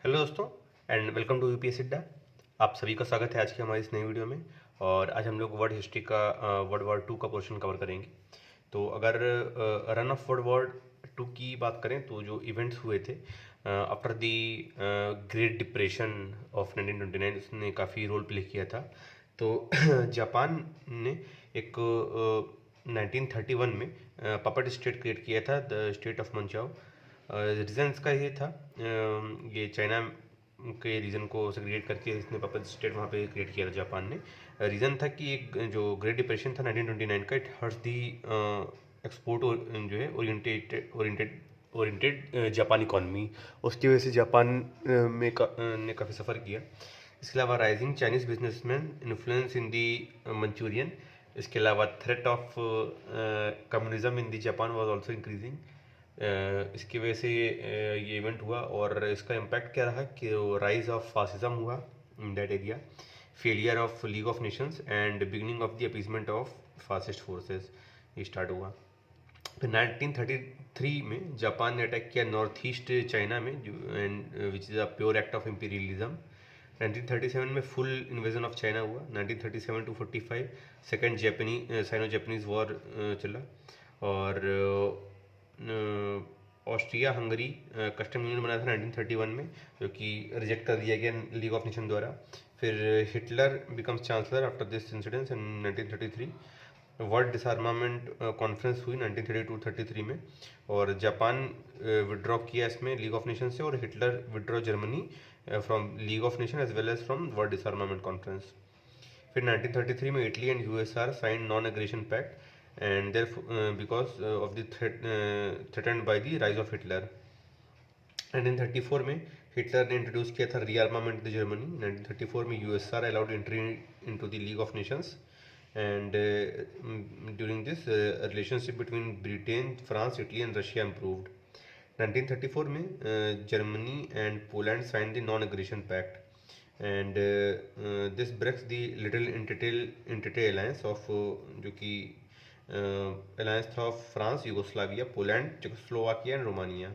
Hello दोस्तों and welcome to UPSC अड्डा। आप सभी का स्वागत है आज की हमारी इस नई वीडियो में। और आज हम लोग वर्ल्ड हिस्ट्री का वर्ल्ड वॉर टू का पोर्शन कवर करेंगे। तो अगर run of world war two की बात करें तो जो इवेंट्स हुए थे after the great depression of 1929 उसने काफ़ी रोल प्ले किया था। तो जापान ने एक 1931 में पपेट स्टेट क्रिएट किया था, the state of manchow. Reason इसका ये था, ये चाइना के रीजन को सेग्रीगेट करके इसने पपेट स्टेट वहाँ पे क्रिएट किया था जापान ने। रीज़न था कि एक जो ग्रेट डिप्रेशन था 1929 का, इट हर्ट्स दी एक्सपोर्ट जो है oriented oriented oriented Japan economy. उसकी वजह से जापान ने काफ़ी सफ़र किया। इसके अलावा राइजिंग चाइनीज़ बिजनेसमैन इन्फ्लुएंस इन दी मंचूरियन। इसके अलावा threat of communism in the Japan was also increasing. इसकी वजह से ये इवेंट हुआ और इसका इम्पैक्ट क्या रहा कि राइज ऑफ फासिज्म हुआ in that area, failure of League of Nations and beginning of the appeasement of fascist forces ये स्टार्ट हुआ। फिर 1933 में जापान ने अटैक किया नॉर्थ ईस्ट चाइना में, and which is a pure act of imperialism. 1937 में full invasion of China हुआ। 1937 to 45 second Sino Japanese war चला। और ऑस्ट्रिया हंगरी कस्टम यूनियन बना था 1931 में, जो कि रिजेक्ट कर दिया गया लीग ऑफ नेशन द्वारा। फिर Hitler becomes chancellor after this incidence in 1933। World disarmament conference हुई 1932-33 में, और जापान विड्रॉ किया इसमें लीग ऑफ नेशन से, और Hitler withdraw Germany from League of Nation as well as from world disarmament conference. फिर 1933 में Italy and USR sign non aggression pact and there because of the threatened by the rise of Hitler. 1934 में Hitler ने introduce किया था rearmament the Germany. 1934 में USR allowed entry into the league of Nations, and during this relationship between Britain, France, Italy and Russia improved. 1934 में Germany and Poland signed the non-aggression pact, and this breaks the Little Entente alliance of जो कि alliance था of France, Yugoslavia, Poland, Czechoslovakia and Romania,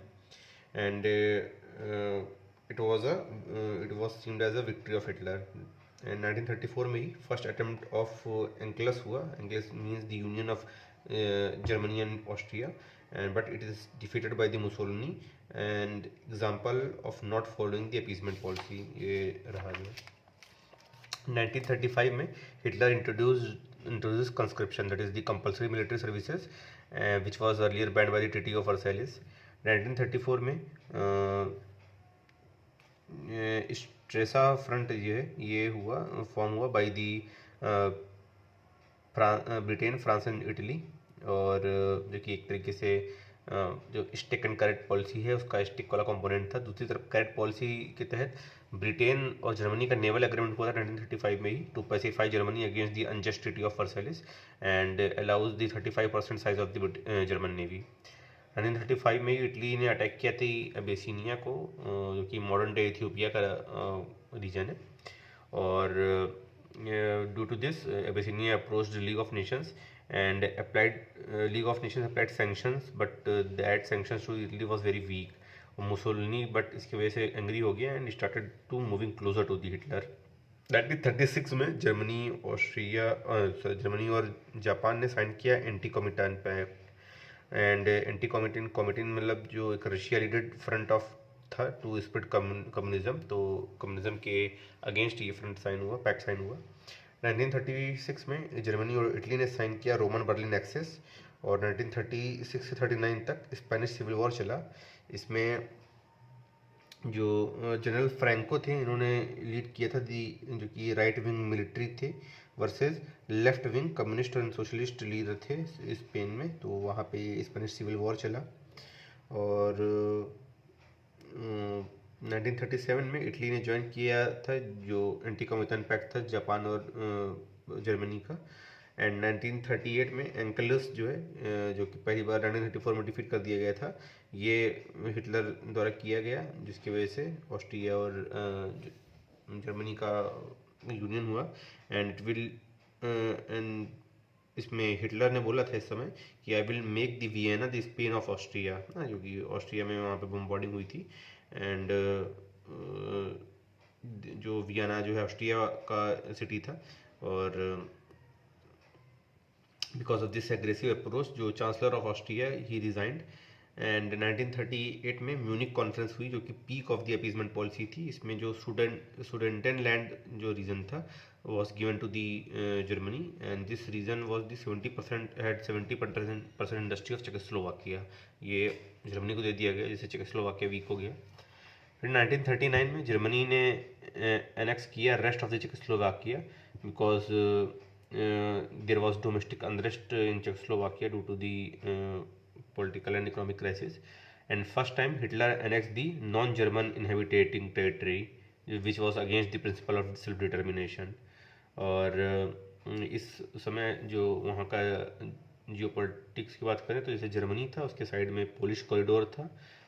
and it was seemed as a victory of Hitler. And 1934 में ही first attempt of Anschluss हुआ। Anschluss means the union of Germany and Austria, and but it is defeated by the Mussolini, and example of not following the appeasement policy ये रहा जो। 1935 में Hitler introduce conscription, that is the compulsory military services, which was earlier banned by the treaty of Versailles. 1934 में Stresa front ये form हुआ by the Britain, France and Italy, और जो कि एक तरीके से जो स्टिक एंड करेक्ट पॉलिसी है उसका स्टिक वाला कंपोनेंट था। दूसरी तरफ करेक्ट पॉलिसी के तहत ब्रिटेन और जर्मनी का नेवल एग्रीमेंट हुआ था 1935 में ही, to pacify Germany against the unjust treaty of Versailles and allows the 35% size of the German navy. 1935 में इटली ने अटैक किया था अबेसिनिया को, जो कि मॉडर्न डे इथियोपिया का रीजन है। और due to this Abyssinia approached League of Nations and applied League of Nations applied sanctions, but that sanctions to Italy was very weak. Mussolini but इसकी वजह से एंग्री हो गया and started to moving closer to the Hitler. 1936 में Germany और Japan ने sign किया anti Comintern pact. And anti Comintern मतलब जो एक रशिया लीडेड फ्रंट ऑफ था टू स्प्रेड कम्युनिज्म, तो कम्युनिज्म के अगेंस्ट ये फ्रंट साइन हुआ, पैक्ट साइन हुआ। 1936 में जर्मनी और इटली ने साइन किया रोमन बर्लिन एक्सेस, और 1936 से 39 तक स्पेनिश सिविल वॉर चला। इसमें जो जनरल फ्रैंको थे इन्होंने लीड किया था जो कि राइट विंग मिलिट्री थे वर्सेस लेफ्ट विंग कम्युनिस्ट और सोशलिस्ट लीडर थे स्पेन में, तो वहाँ पे स्पेनिश सिविल वॉर चला। और 1937 में इटली ने ज्वाइन किया था जो एंटी कॉमिटेन पैक्ट था जापान और जर्मनी का। एंड 1938 में एंकलस जो है जो कि पहली बार 1934 में डिफीट कर दिया गया था, ये हिटलर द्वारा किया गया, जिसकी वजह से ऑस्ट्रिया और जर्मनी का यूनियन हुआ। एंड इट विल एंड इसमें हिटलर ने बोला था इस समय कि I will make the Vienna the span of Austria, जो कि ऑस्ट्रिया में वहाँ पे बम्बार्डिंग हुई थी। एंड जो वियना जो है ऑस्ट्रिया का सिटी था, और because of this aggressive approach जो चांसलर ऑफ ऑस्ट्रिया ही रिजाइंड। एंड 1938 में म्यूनिक कॉन्फ्रेंस हुई जो कि peak of the appeasement policy थी। इसमें जो सुडेंटेनलैंड जो रीजन था was given to the Germany, and this region was the 70% industry of Czechoslovakia. ये जर्मनी को दे दिया गया, जिससे चेकोस्लोवाकिया वीक हो गया। फिर 1939 में जर्मनी ने एनेक्स किया rest of the Czechoslovakia because there was domestic unrest in Czechoslovakia due to the political and economic crisis, and first time Hitler annexed the non-German inhabiting territory which was against the principle of self-determination। और इस समय जो वहाँ का जियो politics की बात करें तो जैसे जर्मनी था, उसके साइड में पोलिश कॉरिडोर था,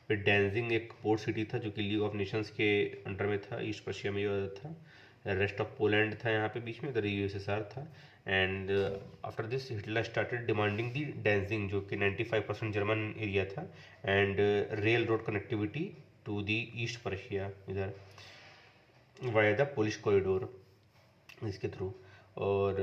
फिर डैंजिंग एक पोर्ट सिटी था जो कि लीग ऑफ नेशंस के अंडर में था, ईस्ट प्रशिया में ये था। रेस्ट ऑफ पोलैंड था यहाँ पे बीच में, इधर यूएसएसआर था। And after this Hitler started demanding the Danzig जो कि 95% जर्मन एरिया था, and rail road connectivity to the East Prussia इधर वाया द पोलिश कॉरिडोर इसके थ्रू। और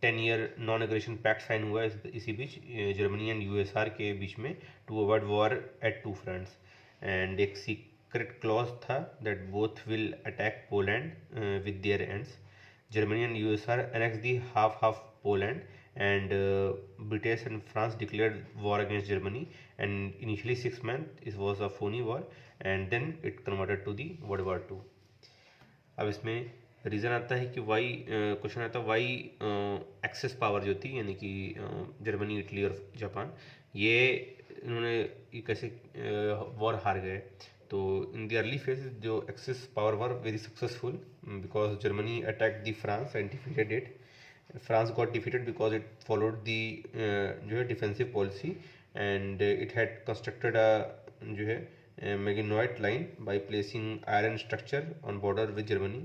10 year non aggression pact sign हुआ इसी बीच जर्मनी एंड यूएसआर के बीच में to avoid war at two fronts. And एक सीक्रेट क्लॉज था that both will attack Poland with their ends. Germany and USSR annexed the half Poland, and Britain and France declared war against Germany, and initially 6 months it was a phony war, and then it converted to the World War II। अब इसमें reason आता है कि Y question आता है Y access power जो थी यानी कि जर्मनी, इटली और जापान, ये इन्होंने ये कैसे वॉर हार गए। तो इन द अर्ली फेज जो Axis power were very successful because Germany attack the France and defeated it. France got defeated because it followed the जो है defensive policy, and it had constructed a जो है Maginot line by placing iron structure on border with Germany,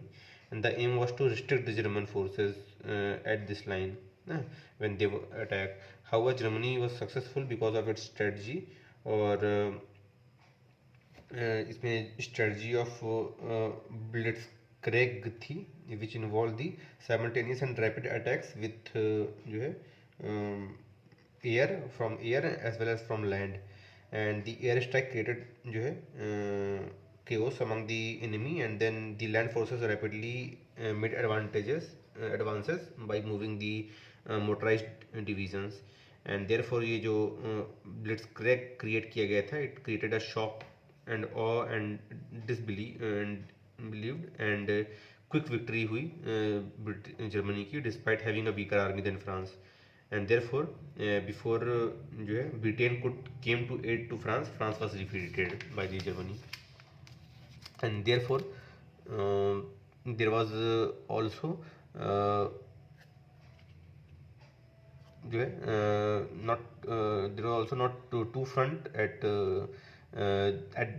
and the aim was to restrict the German forces at this line when they attack। However, Germany was successful because of its strategy, और इसमें strategy of blitzkrieg थी which involve the simultaneous and rapid attacks with जो है air from air as well as from land, and the air strike created जो है chaos among the enemy, and then the land forces rapidly made advances by moving the motorized divisions, and therefore ये जो blitzkrieg create किया गया था, it created a shock and awe and disbelieved and quick victory हुई Germany की despite having a weaker army than France, and therefore before जो है Britain could came to aid to France was defeated by the Germany, and therefore there was also जो है not there was also not two front at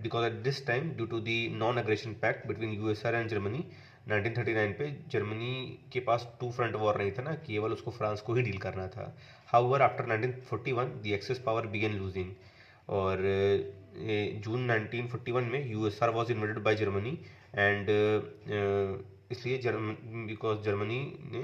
because at this time due to the non-aggression pact between USSR and Germany 1939 पे Germany के पास to front war नहीं था ना, केवल उसको France को ही डील करना था। However after 1941 the access power began losing, और जून 1941 में USR was invaded by Germany, and इसलिए बिकॉज जर्मनी ने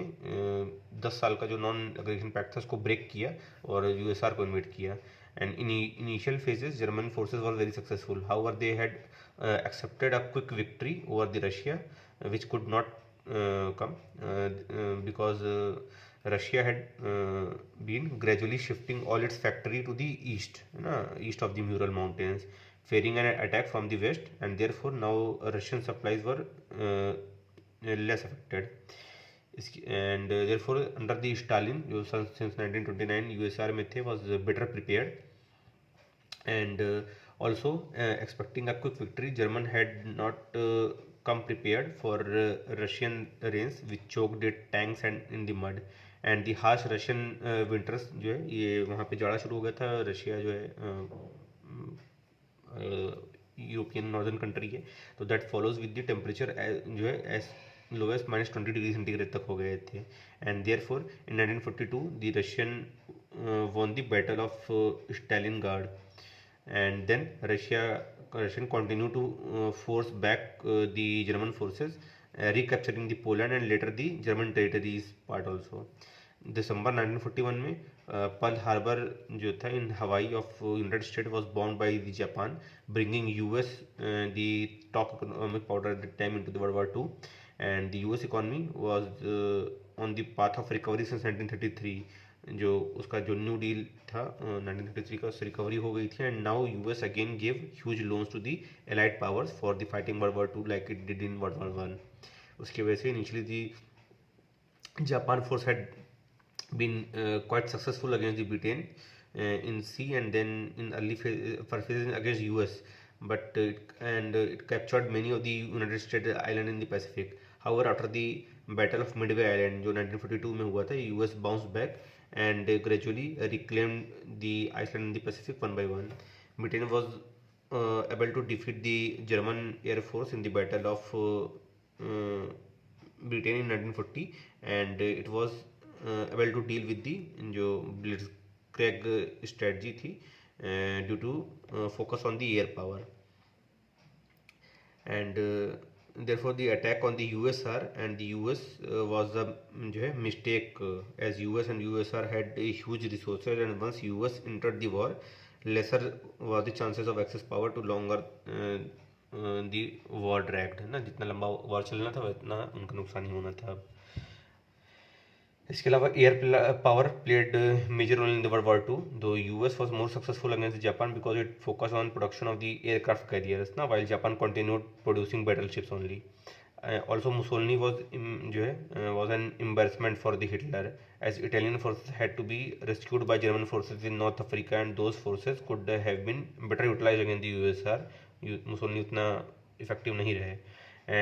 10 साल का जो नॉन एग्रेशन पैक्ट था उसको ब्रेक किया और यूएसआर को इन्वेड किया। And in initial phases German forces were very successful, however they had accepted a quick victory over the Russia which could not come because Russia had been gradually shifting all its factory to the east, east of the Mural Mountains, fearing an attack from the west, and therefore now Russian supplies were less affected, and therefore under the Stalin जो since 1929 USSR में थे was better prepared, and also expecting a quick victory, German had not come prepared for Russian rains which choked its tanks and in the mud, and the harsh Russian winters जो है ये वहाँ पे जाड़ा शुरू हो गया था। रशिया जो है यूरोपियन नॉर्दर्न कंट्री है, तो that follows with the temperature जो है as low as -20 degree centigrade तक हो गए थे, and therefore in 1942 the Russian won the battle of Stalingrad, and then Russian continued to force back the German forces recapturing the Poland and later the German territories part also. दिसंबर 1941 में Pearl Harbor जो था in Hawaii of United State was bound by the Japan, bringing US the top economic power at the time into the world war two, and the US economy was on the path of recovery since 1933. जो उसका जो new deal था 1933 का, उससे recovery हो गई थी. And now US again give huge loans to the allied powers for the fighting world war two like it did in world war one. उसकी वजह से initially the Japan force had been quite successful against the Britain in sea, and then in early phases against US, but it captured many of the United States island in the Pacific. However, after the Battle of Midway Island जो 1942 में हुआ था, US bounced back and gradually reclaimed the Iceland in the Pacific one by one. Britain was able to defeat the German Air Force in the Battle of Britain in 1940, and it was able to deal with the जो blitzkrieg strategy थी due to focus on the air power, and therefore the attack on the USSR and the US was a जो है mistake, as US and USSR had a huge resources, and once US entered the war, lesser was the chances of access power to longer the war dragged, है ना. जितना लंबा war चलना था उतना उनका नुकसान ही होना था. इसके अलावा air power played major role in the world war two, though US was more successful against Japan because it focus on production of the aircraft carriers ना, while Japan continued producing battleships only. Also Mussolini was an embarrassment for the Hitler, as Italian forces had to be rescued by German forces in North Africa, and those forces could have been better utilized against the USSR. Mussolini उतना effective नहीं रहे.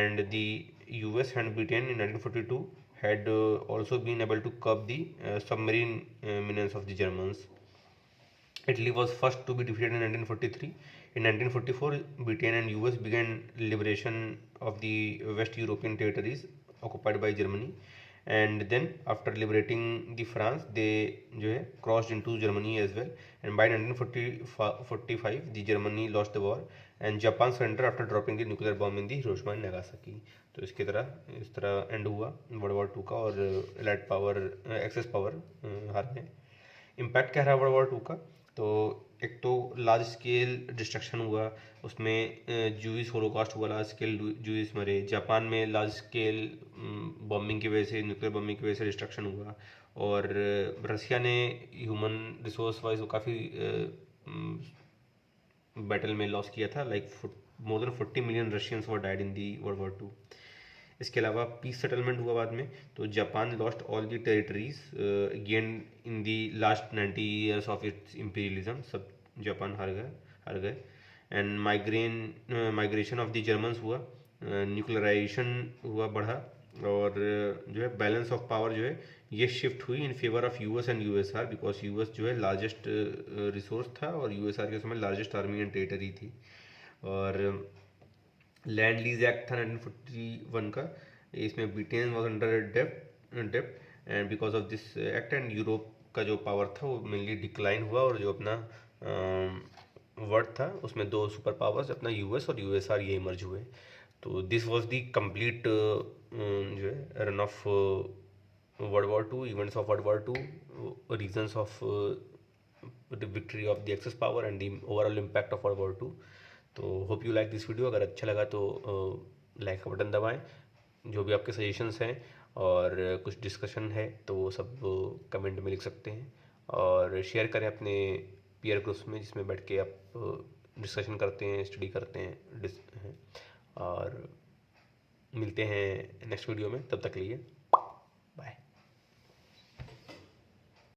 And the US and Britain in 1942 had also been able to curb the submarine menace of the Germans. Italy was first to be defeated in 1943. In 1944, Britain and US began liberation of the West European territories occupied by Germany, and then after liberating the France, they जो है crossed into Germany as well. And by 1945, the Germany lost the war, and Japan surrendered after dropping the nuclear bomb in the Hiroshima and Nagasaki. तो इस तरह and हुआ world war two का, और allied power access power हार गए. Impact क्या रहा वर्ल्ड वॉर टू का? तो एक तो लार्ज स्केल डिस्ट्रक्शन हुआ, उसमें जूइस होलोकॉस्ट हुआ, लार्ज स्केल जूइस मरे. जापान में लार्ज स्केल बॉम्बिंग की वजह से, न्यूक्लियर बॉम्बिंग की वजह से डिस्ट्रक्शन हुआ. और रसिया ने ह्यूमन रिसोर्स वाइज काफ़ी बैटल में लॉस किया था, like more than 40 million Russians were died in the world war two. इसके अलावा पीस सेटलमेंट हुआ बाद में. तो Japan lost all the territories gain in the last 90 years of its imperialism. सब जापान हार गए. And migration of the Germans हुआ, न्यूक्लियराइजेशन हुआ, बढ़ा, और जो है बैलेंस ऑफ पावर जो है ये शिफ्ट हुई in favour of US and USR, because US जो है लार्जेस्ट रिसोर्स था और यूएसआर के समय लार्जेस्ट आर्मी एंड टेरिटरी थी. और लैंड लीज एक्ट था 1941 का, इसमें ब्रिटेन वॉज अंडर डेप्ट, and because of this act and Europe का जो पावर था वो मेनली डिक्लाइन हुआ, और जो अपना वर्ल्ड था उसमें दो सुपर पावर्स अपना यूएस और यूएसआर ये इमर्ज हुए. तो दिस वाज द कंप्लीट जो है run of world war two, events of world war two, reasons of the victory of the access power and the overall impact of world war two. तो hope you like this video. अगर अच्छा लगा तो like का button दबाएं. जो भी आपके सजेशंस हैं और कुछ डिस्कशन है तो वो सब कमेंट में लिख सकते हैं, और शेयर करें अपने पीयर ग्रुप्स में जिसमें बैठ के आप डिस्कशन करते हैं, स्टडी करते हैं. और मिलते हैं नेक्स्ट वीडियो में, तब तक के लिए